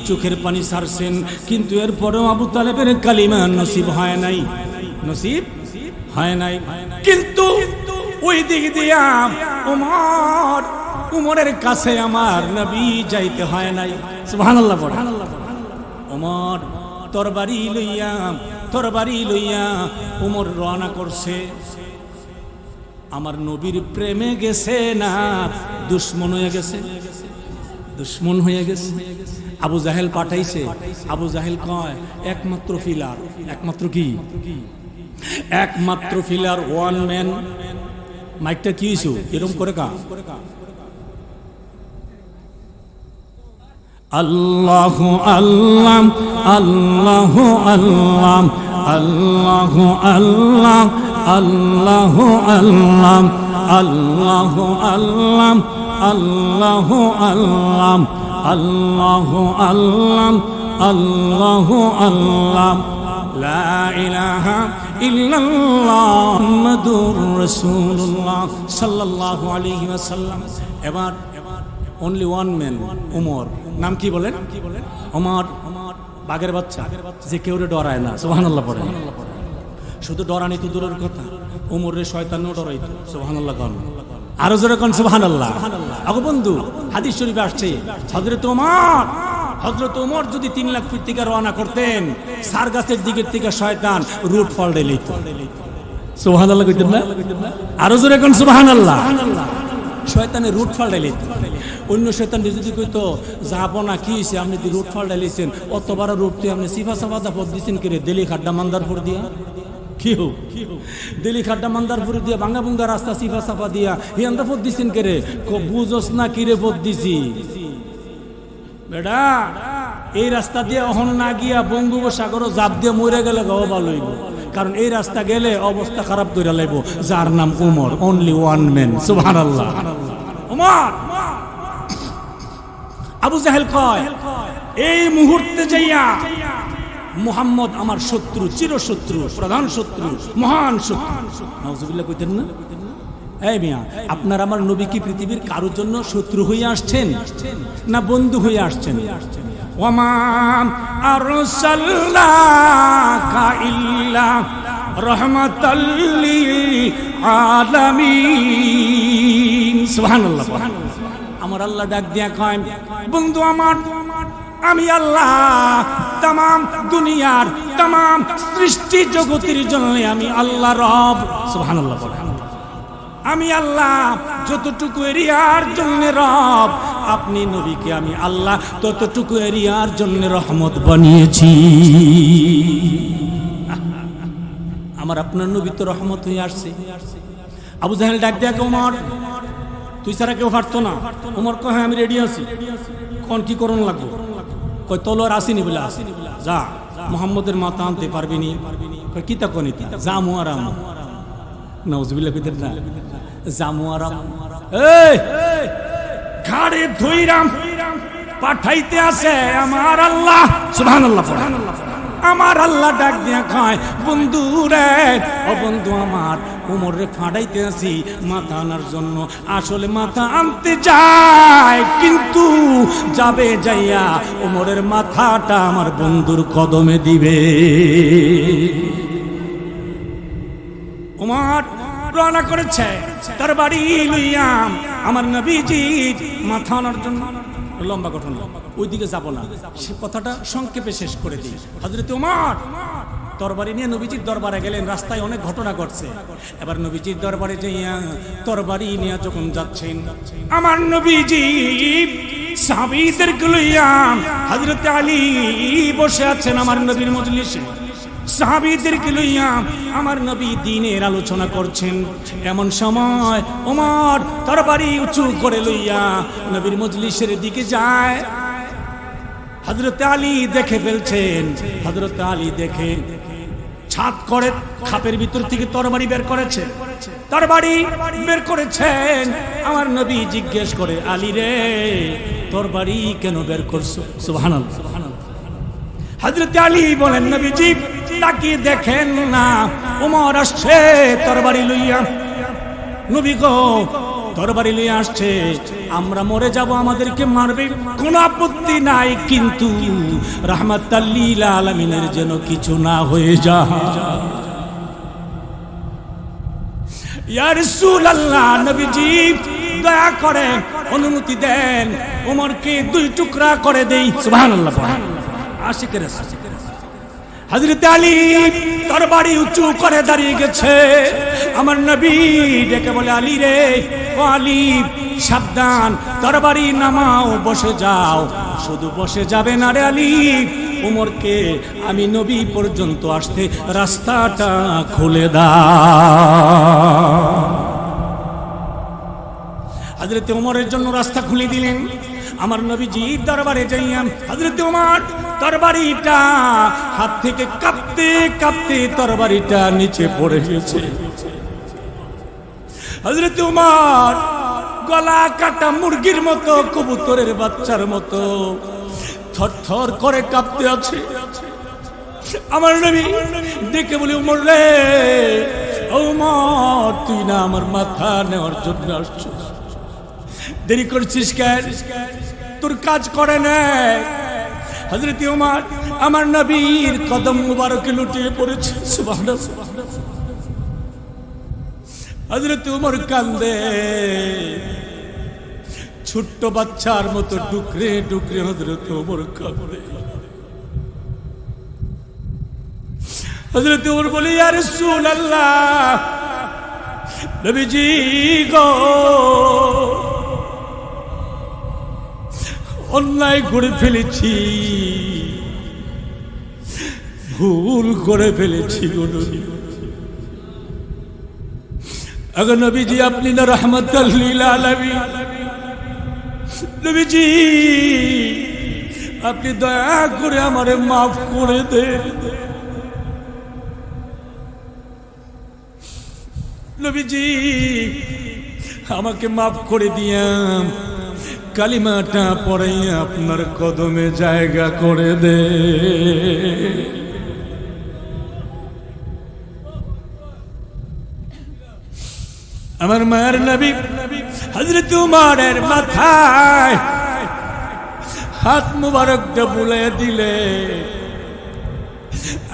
Speaker 1: চোখের পানি ছাড়ছেন, কিন্তু এরপরেও আবু তালেবের কালিমা নসিব হয় নাই, নসিব হয় নাই। কিন্তু ওই দিক দিয়া উমরের কাছে আমার নবী যাইতে হয় নাই। সুবহানাল্লাহ পড়ে। উমর তরবারি লইয়া উমর রওনা করছে। আমার নবীর প্রেমে গেছে না দুশ্মন হয়ে গেছে? দুশ্মন হয়ে গেছে। আবু জাহেল পাঠাইছে। আবু জাহেল কয়, একমাত্র ফিলার, একমাত্র কি? একমাত্র ফিলার, ওয়ান ম্যান। মাইকটা কি হইছো এরকম করে কা? আল্লাহু আল্লাহ, আল্লাহু আল্লাহ, আল্লাহু আল্লাহ, আল্লাহু আল্লাহ, আল্লাহু আল্লাহ, আল্লাহু আল্লাহ, আল্লাহু আল্লাহ, আল্লাহু আল্লাহ, লা ইলাহা ইল্লাল্লাহ মুহাম্মাদুর রাসূলুল্লাহ সাল্লাল্লাহু আলাইহি ওয়াসাল্লাম। এবার অনলি ওয়ান ম্যান, উমর। নাম কি বলেন? উমর বাঘের বাচ্চা, যে কেউ ডরায় না। সুবহানাল্লাহ পড়ে। শুধু ডরানি তো দূরের কথা, উমরের শয়তানও ডরাইতো। সুবহানাল্লাহ কোন, আরো জোরে কোন সুবহানাল্লাহ। আগো বন্ধু, হাদিস শরীফে আসছে হযরত উমর হযরত ওমর যদি 3 লাখ ফিট থেকে রওনা করতেন, সার গাছের দিকের থেকে শয়তান রুট ফলডে লইত। সুবহানাল্লাহ কইতেন না? আরো জোরে কোন সুবহানাল্লাহ। শয়তানের রুট ফলডে লইত। অন্য শয়তান যদি কইতো যাবো না, কি হইছে আপনি দি রুট ফলডে লইছেন, অত বড় রুট তুই আপনি সিফা সাফাদা পথ দিছেন করে দিলি খাড্ডা মান্দারপুর দিয়া, কি হোক দিলি খাড্ডা মান্দারপুর দিয়া ভাঙ্গা ভুঙ্গা রাস্তা সিফা সাফা দিয়া হিয়ান্দা পথ দিছেন করে, বুঝোস না কিরে পথ দিছি বেটা। এই রাস্তা দিয়ে অহন না গিয়া বঙ্গোপসাগর জাপ দিয়ে মরে গেলে গাও ভালো হইব, কারণ এই রাস্তা গেলে অবস্থা খারাপ কইরা লাইব। যার নাম ওমর, অনলি ওয়ান ম্যান। সুবহানাল্লাহ। ওমর। আবু জাহেল কয় এই মুহূর্তে যাইয়া মুহাম্মদ আমার শত্রু, চিরশত্রু, প্রধান শত্রু, মহান শত্রু। নাউজুবিল্লাহ কইতেন না? এই মিয়া, আপনার আমার নবী কি পৃথিবীর কারোর জন্য শত্রু হয়ে আসছেন না বন্ধু হয়ে আসছেন? ওমা আরসালনাকা ইল্লা রাহমাতাল লিল আলামিন। সুবহানাল্লাহ। আমার আল্লাহ ডাক দিয়া কয়, বন্ধু আমার, আমি আল্লাহ তামাম দুনিয়ার তামাম সৃষ্টি জগতের জন্য আমি আল্লাহ রব। সুবহানাল্লাহ। আমি আল্লাহ যতটুকু এরিয়ার জন্য রব, আপনি নবীকে আমি আল্লাহ ততটুকু এরিয়ার জন্য রহমত বানিয়েছি। আমার আপনার নবী তো রহমত হয়ে আসছে। আবু জাহেল ডাক দেয়া, ওমর তুই ছাড়া কেউ পারতো না। ওমর কয় হ্যাঁ আমি রেডি আছি। কোন কি করণ লাগবো? কয় তলোয়ার আসেনি বলে আসি, যা মুহাম্মদের মাথা আনতে পারবি নি। কয় কি তা কোনি জামু আরাম। নাউজুবিল্লাহ কইতেন না? জামু আরাম। এই ঘাড়ে ধইরাম পাঠাইতে আছে আমার আল্লাহ। সুবহানাল্লাহ। আমার আল্লাহ ডাক দিয়া কয়, বন্ধু রে, ও বন্ধু আমার, ওমর রে ফাড়াইতে আসি মাথা আনার জন্য। আসলে মাথা আনতে যায়, কিন্তু যাবে যাইয়া ওমরের মাথাটা আমার বন্ধুর কদমে দিবে। ওমর রওনা করেছে তার বাড়ি লইয়া আমার নবীজি মাথা আনার জন্য। লম্বা ঘটনা, ওইদিকে যাব না, সে কথাটা সংক্ষেপে শেষ করে দিই। হযরত ওমর তরবারি নিয়ে নবীজির দরবারে গেলেন। রাস্তায় অনেক ঘটনা ঘটছে। এবার নবীজির দরবারে যাইয়া তরবারি নিয়ে যখন যাচ্ছেন, আমার নবীজি সাহাবীদেরকে লইয়া হযরত আলী বসে আছেন আমার নবীর মজলিসে। সাহাবীদেরকে লইয়া আমার নবী দ্বীনের আলোচনা করছেন। এমন সময় ওমর তরবারি উঁচু করে লইয়া নবীর মজলিসের দিকে যায়। হযরত আলী দেখে ফেলছেন। হযরত আলী দেখে ছাদ করে খাপের ভিতর থেকে তরবারি বের করেছে। তরবারি বের করেছেন। আমার নবী জিজ্ঞেস করে, আলী রে, তরবারি কেন বের করছো? সুবহানাল্লাহ। হযরত আলী বলেন, নবীজি তাকিয়ে দেখেন না, ওমর আসছে তরবারি লইয়া। নবী গো, তরবারি লইয়া আসছে, আমরা মরে যাব, আমাদেরকে মারবে, কোনো আপত্তি নাই, কিন্তু রাহমাতাল লিল আলামিনের যেন কিছু না হয়ে যায়। ইয়া রাসূলুল্লাহ, নবীজি দয়া করে অনুমতি দেন, ওমরকে 2 টুকরা করে দেই। সুবহানাল্লাহ। আশিকের রাসূল হযরত আলী তরবারি উঁচু করে দাঁড়িয়ে গেছে। আমার নবী ডেকে বলে, আলী রে, ও আলী, সাবধান, তরবারি নামাও, বসে যাও। শুধু বসে যাবে না রে আলী, ওমরকে আমি নবী পর্যন্ত আসতে রাস্তাটা খুলে দাও। হযরত ওমরের জন্য রাস্তা খুলে দিলেন। আমার নবীজি দরবারে যাইয়া হযরত ওমর তরবারিটা হাত থেকে কাঁপতে কাঁপতে তরবারিটা নিচে পড়ে গেছে। হযরত ওমর গলা কাটা মুরগির মতো, কবুতরের বাচ্চার মতো থরথর করে কাঁপতে আছে। আমার নবী দেখে বলে, ওমর রে, ওমর, তুই না আমার মাথা নেওয়ার জন্য আসছিস, দেরি করছিস কেন? তোর কাজ করে না। হযরত ওমর আমার নবীর কদম মুবারকে লুটিয়ে পড়েছে। সুবহানাল্লাহ। হযরত ওমর কান্দে, ছোট্ট বাচ্চার মতো ডুকরে ডুকরে হযরত ওমর কাঁদে। হযরত ওমর বলে, ইয়া রাসূলুল্লাহ, নবীজি গো, অন্যায় করে ফেলেছি, ভুল করে ফেলেছি গো নবী। আগে নবীজি আপনি না রাহমাতাল লিল আলামিন, নবীজি আপনি দয়া করে আমারে মাফ করে দেন। নবীজি আমাকে মাফ করে দিয়াম, কালিমাটা পড়ে আপনার কদমে জায়গা করে দে। আমার মায়ের নবী হযরত উমরের মাথায় হাত মুবারকটা বুলিয়ে দিলে,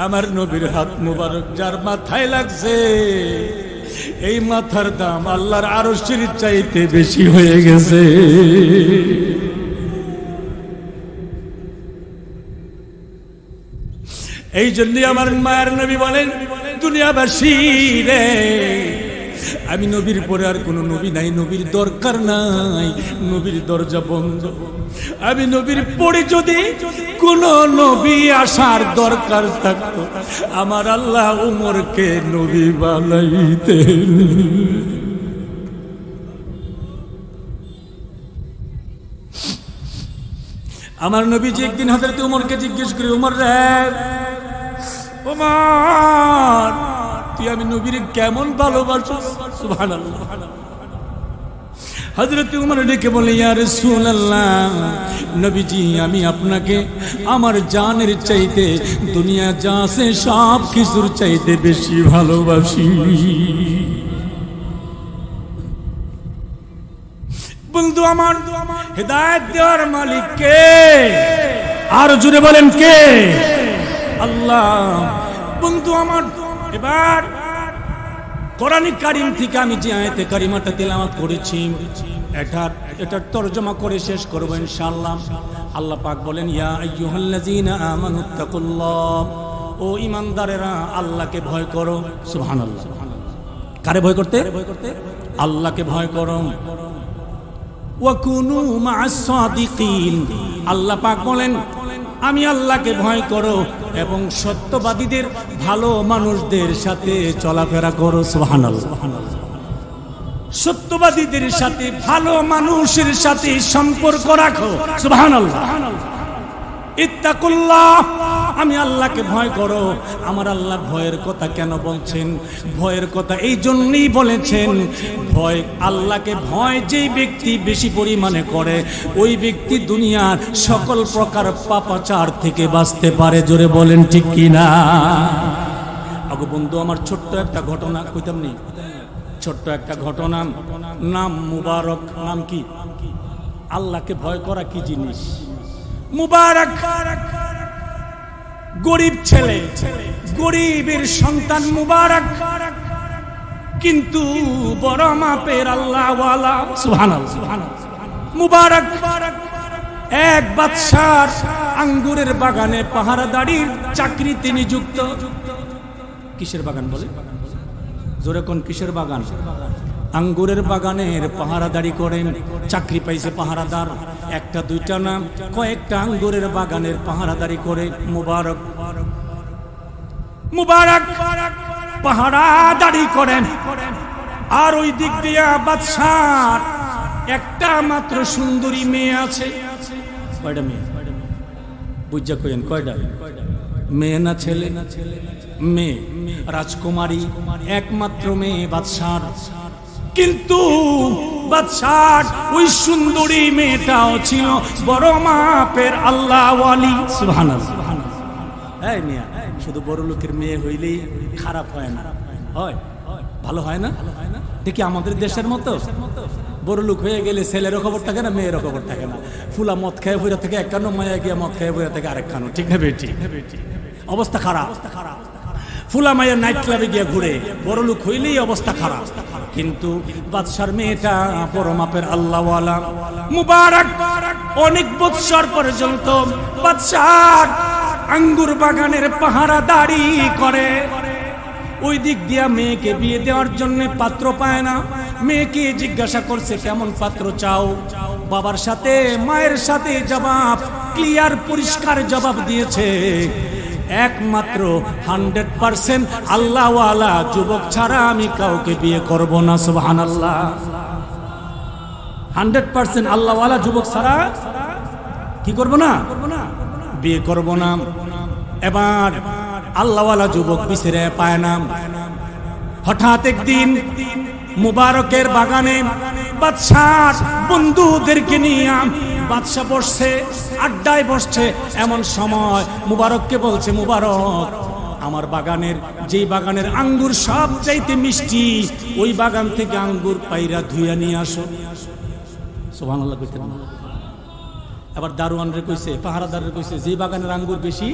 Speaker 1: আমার নবীর হাত মুবারক যার মাথায় লাগছে, এই মাথার দাম আল্লাহর আরশের চাইতে বেশি হয়ে গেছে। এই জন্যই আমার মায়ের নবী বলেন, দুনিয়াবাসী রে, আমি নবীর পরে আর কোন নবী নাই, নবীর দরকার নাই, নবীর দরজা বন্ধ। আমি নবীর পরে যদি কোন নবী আসার দরকার থাকতো, আমার আল্লাহ উমরকে নবী বানাইতেন। আমার নবীজি একদিন হযরত উমরকে জিজ্ঞেস করে, উমর রে, উমর তুই আমি নবীর কেমন ভালোবাসিস? সুবহানাল্লাহ। হযরত উমর ডেকে বলে, ইয়া রাসূলুল্লাহ, নবীজি আমি আপনাকে আমার জানের চাইতে দুনিয়া যা আছে সব কিছুর চাইতে বেশি ভালোবাসি। বন্ধু আমার, হেদায়েত দেওয়ার মালিক কে? আর জোরে বলেন কে? আল্লাহ। বন্ধু আমার, এবার কোরআন কারীম থেকে আমি যে আয়াতে কারিমাটা তেলাওয়াত করেছি, এটার তরজমা করে শেষ করব ইনশাআল্লাহ। আল্লাহ পাক বলেন, ইয়া আইয়ুহাল্লাযীনা আমানুত্তাকুল্লাহ, ও ঈমানদারেরা আল্লাহকে ভয় করো। সুবহানাল্লাহ। কারে ভয় করতে? আল্লাহকে ভয় করো। ওয়া কুনু মা'আস সাদিকিন, আল্লাহ পাক বলেন আমি আল্লাহকে ভয় করো এবং সত্যবাদীদের, ভালো মানুষদের সাথে চলাফেরা করো। সুবহানাল্লাহ। সত্যবাদীদের সাথে, ভালো মানুষের সাথে সম্পর্ক রাখো। সুবহানাল্লাহ। ইত্তাকুল্লাহ, আমি আল্লাহকে ভয় করো। আমার আল্লাহ ভয়ের কথা কেন বলছেন? ভয়ের কথা এই জন্যই বলেছেন, ভয়, আল্লাহকে ভয় যেই ব্যক্তি বেশি পরিমাণে করে, ওই ব্যক্তি দুনিয়ার সকল প্রকার পাপাচার থেকে বাঁচতে পারে। জোরে বলেন ঠিক কিনা? আগো বন্ধু আমার, ছোট্ট একটা ঘটনা কইতাম নি, ছোট্ট একটা ঘটনা, নাম মুবারক। নাম কি? আল্লাহকে ভয় করা কি জিনিস? মুবারক গরিব ছেলে, গরিবের সন্তান মুবারক, কিন্তু বড় মাপের আল্লাহওয়ালা। সুবহানাল্লাহ। মুবারক এক বাদশার আঙ্গুরের বাগানে পাহারাদারির চাকরিতে নিযুক্ত। কিসের বাগান বলে? জোরে কোন কিসের বাগান? আঙ্গুরের বাগানের পাহারাদারি করেন, চাকরি পাইছে পাহারাদার। একটা দুইটা না, কয়েকটা আঙ্গুরের বাগানের পাহারাদারি করে মুবারক। মুবারক পাহারাদারি করেন, আর ওই দিক দিয়া বাদশার একটা মাত্র সুন্দরী মেয়ে আছে। কয়টা মেয়ে? বুঝা কইেন কয়টা মেয়ে? না ছেলে? মেয়ে, রাজকুমারী, একমাত্র মেয়ে বাদশার। কিন্তু বাদশার ওই সুন্দরী মেয়েটাও ছিল বড় মাপের আল্লাহওয়ালি। সুবহানাল্লাহ। এই মিয়া, শুধু বড় লোকের মেয়ে হইলেই খারাপ হয় না, হয় ভালো হয় না? দেখি আমাদের দেশের মতো বড় লোক হয়ে গেলে ছেলেরও খবর থাকে না, মেয়েরও খবর থাকে না। ফুলা মদ খেয়ে বইরা থেকে এক কানো, মায়া গিয়া মদ খেয়ে বইরা থেকে আরেক কানো। ঠিক না বেটি? অবস্থা খারাপ। ফুলা মায়ের নাইট ক্লাবে গিয়ে ঘুরে, বড় লোক হইলেই অবস্থা খারাপ। কিন্তু বাদশার মেয়েটা বড় মাপের আল্লাহওয়ালা মুবারক। অনেক বৎসর পর্যন্ত বাদশার আঙ্গুর বাগানের পাহারাদারি করে। ওই দিক দিয়া মেয়েকে বিয়ে দেওয়ার জন্য পাত্র পায় না। মেয়েকে জিজ্ঞাসা করছে কেমন পাত্র চাও। বাবার সাথে মায়ের সাথে জবাব ক্লিয়ার পরিষ্কার জবাব দিয়েছে, একমাত্র 100% আল্লাহওয়ালা যুবক ছাড়া আমি কাউকে বিয়ে করব না। সুবহানাল্লাহ। 100% আল্লাহওয়ালা যুবক ছাড়া কি করব না? বিয়ে করব না। এবার আল্লাহওয়ালা যুবক বিছরে পায় না। হঠাৎ একদিন মুবারকের বাগানে বাদশার বন্ধুদেরকে নিয়ে বাদশা বসছে, আড্ডায় বসছে। এমন সময় মুবারককে বলছে, মুবারক আমার বাগানের যেই বাগানের আঙ্গুর সবচাইতে মিষ্টি, ওই বাগান থেকে আঙ্গুর পাইরা ধুইয়া নিয়ে আসো। সুবহানাল্লাহ কইতে না। আবার দারোয়ানরে কইছে, পাহারাদাররে কইছে যে বাগানের আঙ্গুর বেশি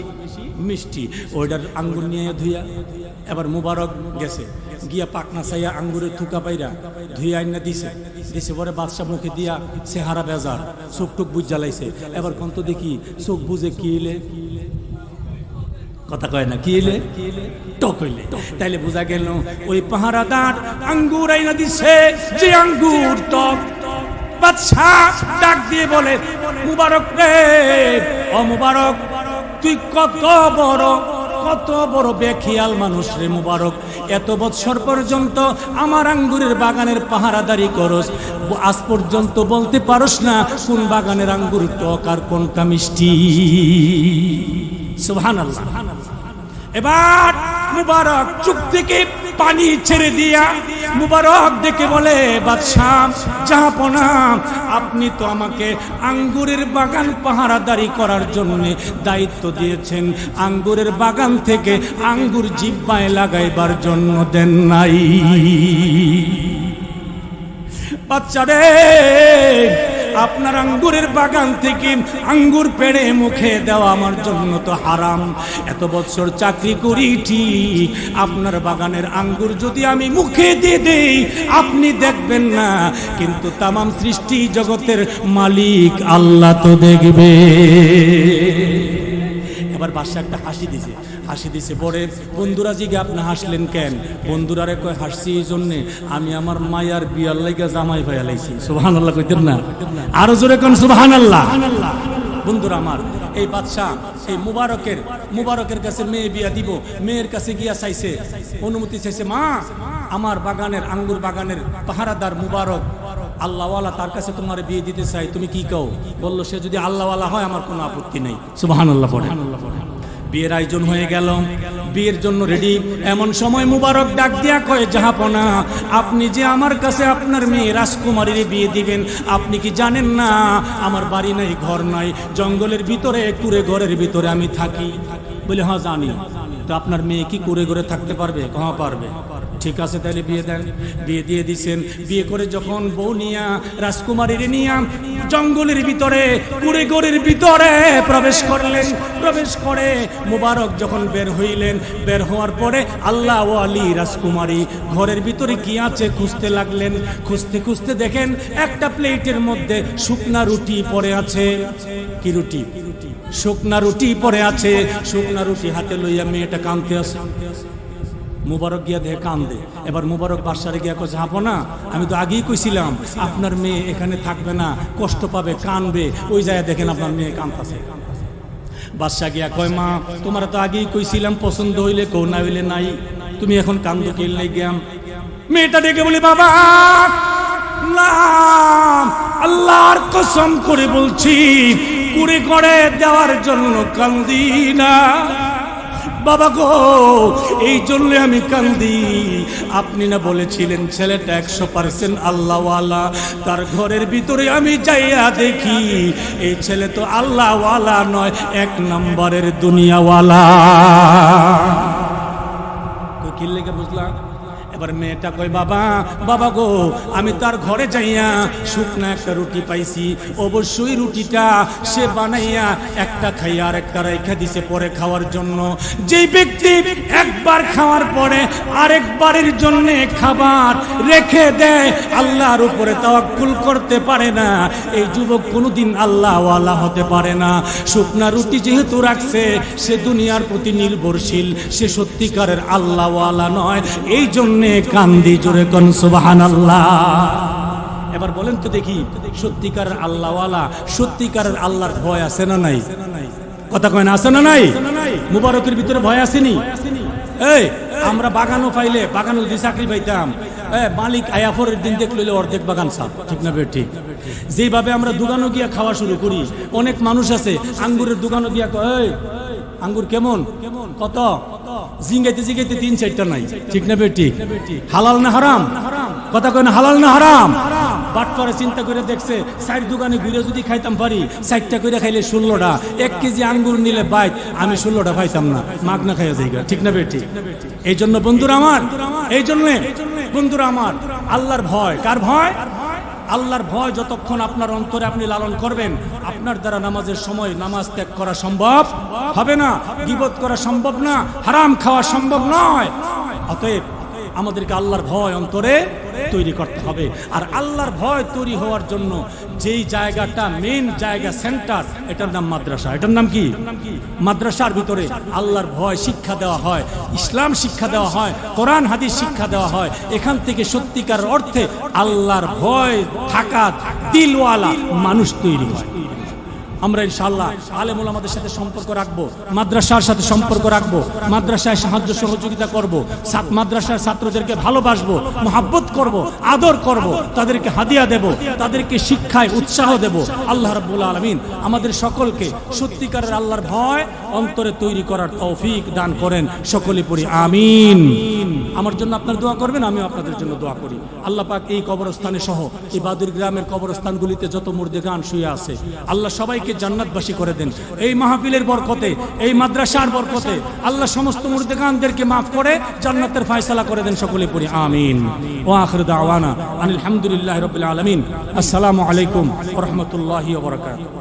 Speaker 1: মিষ্টি ওইটার আঙ্গুর নিয়ে ধুইয়া। এবার মুবারক গেছে, গিয়া পাকনা চাইয়া আঙ্গুরের থুকা পাইরা ধুইয়া আইনা দিছে। পরে বাদশা মুখে দিয়া চেহারা বেজার, চোখ টুক বুঝ জ্বালাইছে। এবার কন্ত দেখি চোখ বুঝে কি এলে, কথা কয় না, কি এলে টক হইলে। তাইলে বোঝা গেল ওই পাহারাদার আঙ্গুর আইনা দিছে, যে আঙ্গুর টক। বাদশাহ ডাক দিয়ে বলে, মুবারক রে, ও মুবারক তুই কত বড় বেখিয়াল মানুষ রে মুবারক। এত বছর পর্যন্ত আমার আঙ্গুরের বাগানের পাহারাদারি করস, আজ পর্যন্ত বলতে পারস না কোন বাগানের আঙ্গুর টক আর কোনটা মিষ্টি। সুবহানাল্লাহ। এবার মুবারক চোখ থেকে পানি ছেড়ে দিয়া মুবারক দেখে বলে, বাদশাহ জাহাপনা, আপনি তো আমাকে আঙ্গুরের বাগান পাহারাদারি করার জন্য দায়িত্ব দিয়েছেন, আঙ্গুরের বাগান থেকে আঙ্গুর জিহ্বায় লাগাইবার জন্য দেন নাই। বাচ্চারে, আপনার আঙ্গুরের বাগান থেকে আঙ্গুর পেড়ে মুখে দেওয়া আমার জন্য তো হারাম। এত বছর চাকরি করি ঠিক, আপনার বাগানের আঙ্গুর যদি আমি মুখে দিয়ে দেই আপনি দেখবেন না, কিন্তু তামাম সৃষ্টি জগতের মালিক আল্লাহ তো দেখবে। এবার বাদশা একটা হাসি দিছে পরে বন্ধুরা জিগে, আপনি হাসলেন কেন? বন্ধুরারে কয়, হাসছি এই জন্যে আমি আমার মায়ার বিয়ার লাইগা জামাই ভাইয়া লাইছি। সুবহানাল্লাহ কইতেন না? আরো জোরে কোন সুবহানাল্লাহ। বন্ধুরা আমার, এই বাদশা এই মুবারকের কাছে মেয়ে বিয়া দিব, মেয়ের কাছে গিয়া চাইছে, অনুমতি চাইছে, মা আমার বাগানের আঙ্গুর বাগানের পাহারাদার মুবারক আল্লাহওয়ালা, তার কাছে তোমার বিয়ে দিতে চাই, তুমি কি কও? বললো, সে যদি আল্লাহওয়ালা হয় আমার কোনো আপত্তি নেই। সুবহানাল্লাহ পড়ে। বিয়ের আয়োজন হয়ে গেল, বিয়ের জন্য রেডি। এমন সময় মুবারক ডাক দিয়া কয়, জাহাপনা, আপনি যে আমার কাছে আপনার মেয়ে রাজকুমারীর বিয়ে দিবেন, আপনি কি জানেন না আমার বাড়ি নাই, ঘর নাই, জঙ্গলের ভিতরে কুড়ে ঘরের ভিতরে আমি থাকি? বলে, হ্যাঁ জানি। তো আপনার মেয়ে কি কুড়ে ঘরে থাকতে পারবে? হ্যাঁ পারবে। ঠিক আছে, তাহলে বিয়ে দেন। বিয়ে দিয়ে দিচ্ছেন। বিয়ে করে যখন বউ নিয়া রাজকুমারীর নিয়া জঙ্গলের ভিতরে কুড়ে ঘরের ভিতরে প্রবেশ করলেন, প্রবেশ করে মুবারক যখন বের হইলেন, বের হওয়ার পরে আল্লাহ ওয়ালি রাজকুমারী ঘরের ভিতরে কি আছে খুঁজতে লাগলেন। খুঁজতে খুঁজতে দেখেন একটা প্লেটের মধ্যে শুকনা রুটি পড়ে আছে। কি রুটি? শুকনা রুটি পড়ে আছে। শুকনা রুটি হাতে লইয়া মেয়েটা কাঁদতে আছে। মুবারক গিয়া দেখে কান্দে। এবার মুবারক বাদশারে গিয়া কয়, জাহাপনা, আমি তো আগেই কইছিলাম আপনার মেয়ে এখানে থাকবে না, কষ্ট পাবে, কানবে। ওই জায়গায় দেখেন আপনার মেয়ে কাঁদতেছে। বাদশা গিয়া কয়, মা তোমার তো আগেই কইছিলাম পছন্দ হইলে কও, না হইলে নাই, তুমি এখন কান্দো কেলে গিয়াম? মেয়েটা ডেকে বলি, বাবা না, আল্লাহর কসম করে বলছি কুড়ে করে দেওয়ার জন্য কান্দি না বাবা গো, এই জন্য আমি কান্দি। আপনি না বলেছিলেন ছেলেটা 100% আল্লাহওয়ালা, তার ঘরের ভিতরে আমি যাইয়া দেখি এই ছেলে তো আল্লাহওয়ালা নয়, 1 নম্বরের দুনিয়াওয়ালা। তো কি লেগে বুঝলাম? এবার মেয়েটা কয় বাবা বাবা গো আমি তার ঘরে যাইয়া শুকনা একটা রুটি পাইছি, অবশ্যই রুটিটা সে বানাইয়া একটা খাইয়া আর একটা রেখে দিছে পরে খাওয়ার জন্য। যেই ব্যক্তি একবার খাওয়ার পরে আরেকবারের জন্য খাবার রেখে দেয় আল্লাহর উপরে তাওয়াক্কুল করতে পারে না, এই যুবক কোনোদিন আল্লাহওয়ালা হতে পারে না। শুকনা রুটি যেহেতু রাখছে সে দুনিয়ার প্রতি নির্ভরশীল, সে সত্যিকারের আল্লাহওয়ালা নয়। এই জন্যে কান্দি জোরে কোন সুবহানাল্লাহ। এবার বলেন তো দেখি সত্যিকারের আল্লাহওয়ালা, সত্যিকারের আল্লাহর ভয় আছে না নাই? কথা কয় না, আছে না নাই? মুবারকের ভিতরে ভয় আসেনি? এই আমরা বাগানও পাইলে বাগানও দিয়ে চাকরি পাইতাম, মালিক আয়াফরের দিন দেখলে অর্ধেক বাগান সাফ, ঠিক না? ঠিক। যেভাবে আমরা দোকানও গিয়া খাওয়া শুরু করি, অনেক মানুষ আছে আঙ্গুরের দোকানও গিয়া কয় আঙ্গুর কেমন কত জিঙ্গাইতে জিঙ্গাইতে 3-4টা নাই, ঠিক না? ঠিক। হালাল না হারাম? কথা কয় না, হালাল না হারাম? বাটপারে চিন্তা করে দেখছে 4 দোকানে ঘুরে যদি খাইতাম পারি 4টা করে খাইলে 16টা, 1 কেজি আঙ্গুর নিলে বাইক আমি 16টা পাইতাম না, মাগ না খাইয়া যাইগা, ঠিক না? ঠিক। এই জন্য বন্ধুরা আমার, এই জন্য বন্ধুরা আমার, আল্লাহর ভয়, কার ভয়? আল্লাহর ভয় যতক্ষণ আপনার অন্তরে আপনি লালন করবেন, আপনার দ্বারা নামাজের সময় নামাজ ত্যাগ করা সম্ভব হবে না, গীবত করা সম্ভব না, হারাম খাওয়া সম্ভব নয়। অতএব আমাদেরকে আল্লাহর ভয় অন্তরে তৈরি করতে হবে। আর আল্লাহর ভয় তৈরি হওয়ার জন্য যেই জায়গাটা মেইন জায়গা, সেন্টার, এটার নাম মাদ্রাসা। এটার নাম কি? মাদ্রাসার ভিতরে আল্লাহর ভয় শিক্ষা দেওয়া হয়, ইসলাম শিক্ষা দেওয়া হয়, কোরআন হাদিস শিক্ষা দেওয়া হয়। এখান থেকে সত্যিকার অর্থে আল্লাহর ভয় থাকা দিলওয়ালা মানুষ তৈরি হয়। আমরা ইনশাআল্লাহ আলেম ওলামাদের সাথে সম্পর্ক রাখবো, মাদ্রাসার সাথে সম্পর্ক রাখবো, মাদ্রাসায় সাহায্য সহযোগিতা করব, মাদ্রাসার ছাত্রদেরকে ভালোবাসবো, মহাব্বত করব, আদর করব, তাদেরকে হাদিয়া দেব, তাদেরকে শিক্ষায় উৎসাহ দেব। আল্লাহ রাব্বুল আলামিন আমাদের সকলকে সত্যিকারের আল্লাহর ভয় অন্তরে তৈরি করার তৌফিক দান করেন। সকলে পড়ি আমিন। আমার জন্য আপনারা দোয়া করবেন, আমিও আপনাদের জন্য দোয়া করি। আল্লাহ পাক এই কবরস্থানে সহ এই বাদুর গ্রামের কবরস্থানগুলিতে যত মুর্দেগান শুয়ে আছে, আল্লাহ সবাইকে জান্নাতবাসী করে দেন। এই মাহফিলের বরকতে, এই মাদ্রাসার বরকতে আল্লাহ সমস্ত মুর্দেগানদেরকে মাফ করে জান্নাতের ফয়সালা করে দেন। সকলে পড়ি আমিন। ওয়া আখিরু দাওয়ানা আনিল হামদুলিল্লাহি রাব্বিল আলামিন। আসসালামু আলাইকুম ওয়া রাহমাতুল্লাহি ওয়া বারাকাতুহু।